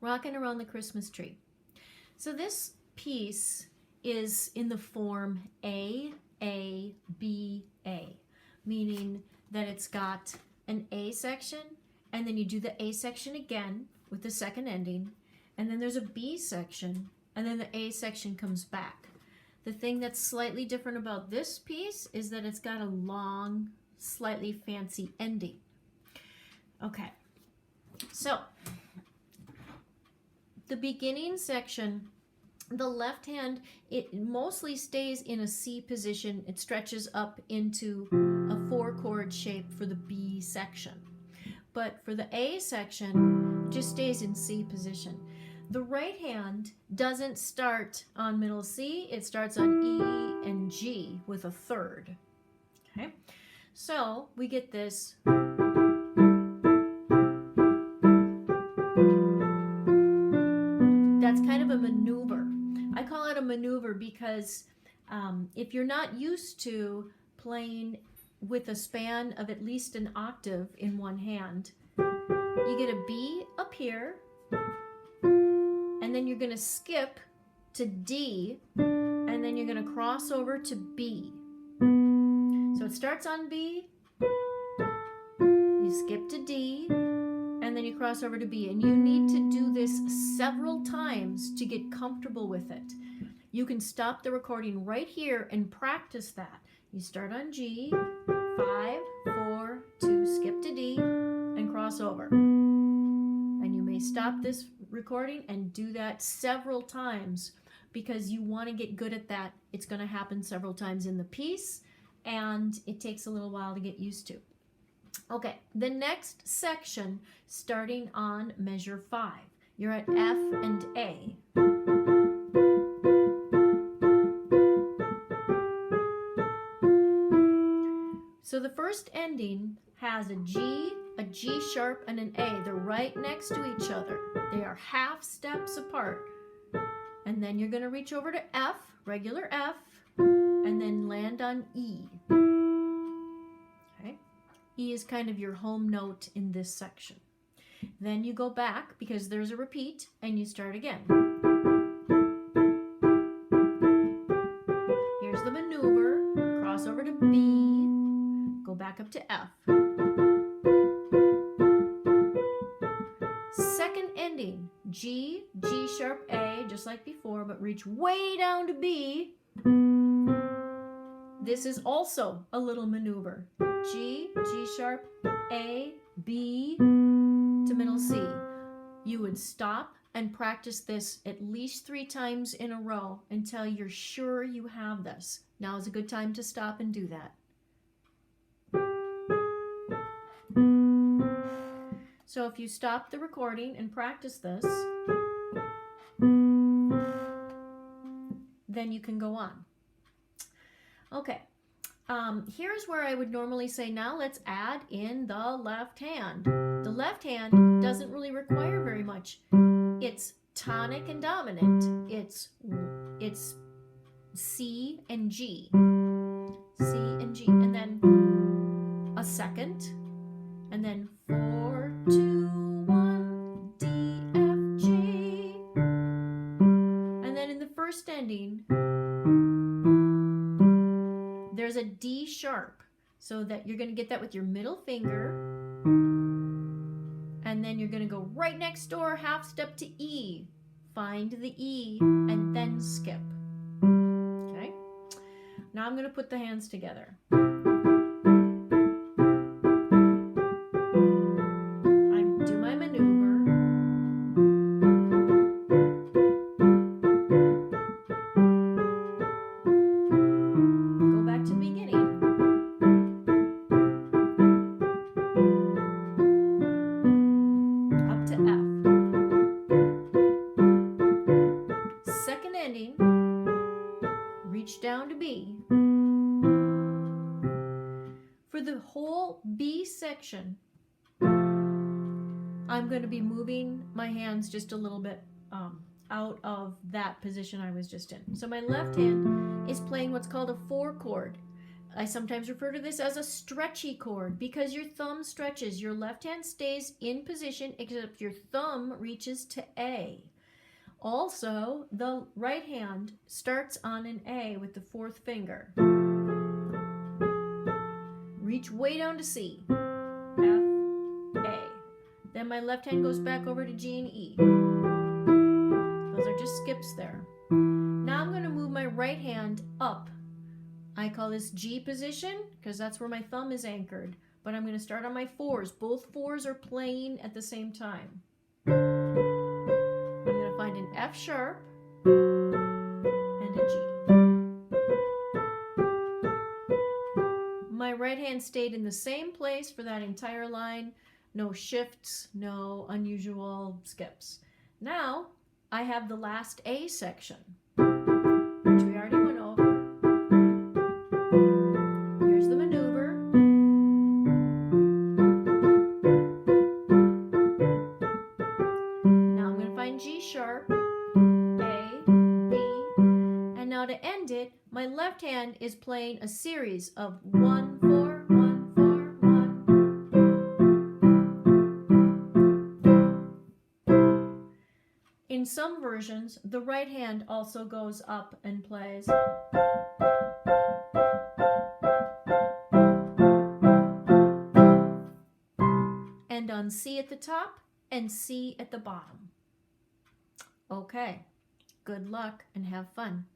Rocking Around the Christmas Tree. So this piece is in the form A, B, A, meaning that it's got an A section, and then you do the A section again with the second ending, and then there's a B section, and then the A section comes back. The thing that's slightly different about this piece is that it's got a long, slightly fancy ending. Okay, so the beginning section, the left hand, it mostly stays in a C position. It stretches up into a 4-chord shape for the B section. But for the A section, it just stays in C position. The right hand doesn't start on middle C, it starts on E and G with a third. Okay, so we get this. That's kind of a maneuver. I call it a maneuver because if you're not used to playing with a span of at least an octave in one hand, you get a B up here, and then you're going to skip to D, and then you're going to cross over to B. So it starts on B, you skip to D, and then you cross over to B. And you need to do this several times to get comfortable with it. You can stop the recording right here and practice that. You start on G, 5, 4, 2, skip to D, and cross over. And you may stop this recording and do that several times because you want to get good at that. It's going to happen several times in the piece, and it takes a little while to get used to. Okay, the next section, starting on measure 5. You're at F and A. So the first ending has a G sharp, and an A. They're right next to each other. They are half steps apart. And then you're going to reach over to F, regular F, and then land on E. Okay? E is kind of your home note in this section. Then you go back because there's a repeat, and you start again. Here's the maneuver. Cross over to B. Go back up to F. Second ending, G, G sharp, A, just like before, but reach way down to B. This is also a little maneuver. G, G sharp, A, B, to middle C. You would stop and practice this at least 3 times in a row until you're sure you have this. Now is a good time to stop and do that. So if you stop the recording and practice this, then you can go on. Okay, here's where I would normally say, now let's add in the left hand. The left hand doesn't really require very much. It's tonic and dominant. It's C and G. C and G, and then a second, and then 4, 2, 1, D, F, G. And then in the first ending, there's a D sharp, so that you're going to get that with your middle finger. And then you're going to go right next door, half step to E. Find the E, and then skip. Okay? Now I'm going to put the hands together. Reach down to B. For the whole B section, I'm going to be moving my hands just a little bit out of that position I was just in. So my left hand is playing what's called a 4-chord. I sometimes refer to this as a stretchy chord because your thumb stretches. Your left hand stays in position except your thumb reaches to A. Also, the right hand starts on an A with the fourth finger. Reach way down to C. F, A. Then my left hand goes back over to G and E. Those are just skips there. Now I'm going to move my right hand up. I call this G position because that's where my thumb is anchored. But I'm going to start on my fours. Both fours are playing at the same time. I'm going to find an F sharp and a G. My right hand stayed in the same place for that entire line. No shifts, no unusual skips. Now I have the last A section, which we already went over. Here's the maneuver. Now I'm going to find G sharp, A, B, and now to end it, my left hand is playing a series of 1, 4, 1, 4, 1. In some versions, the right hand also goes up and plays. And on C at the top and C at the bottom. Okay, good luck and have fun.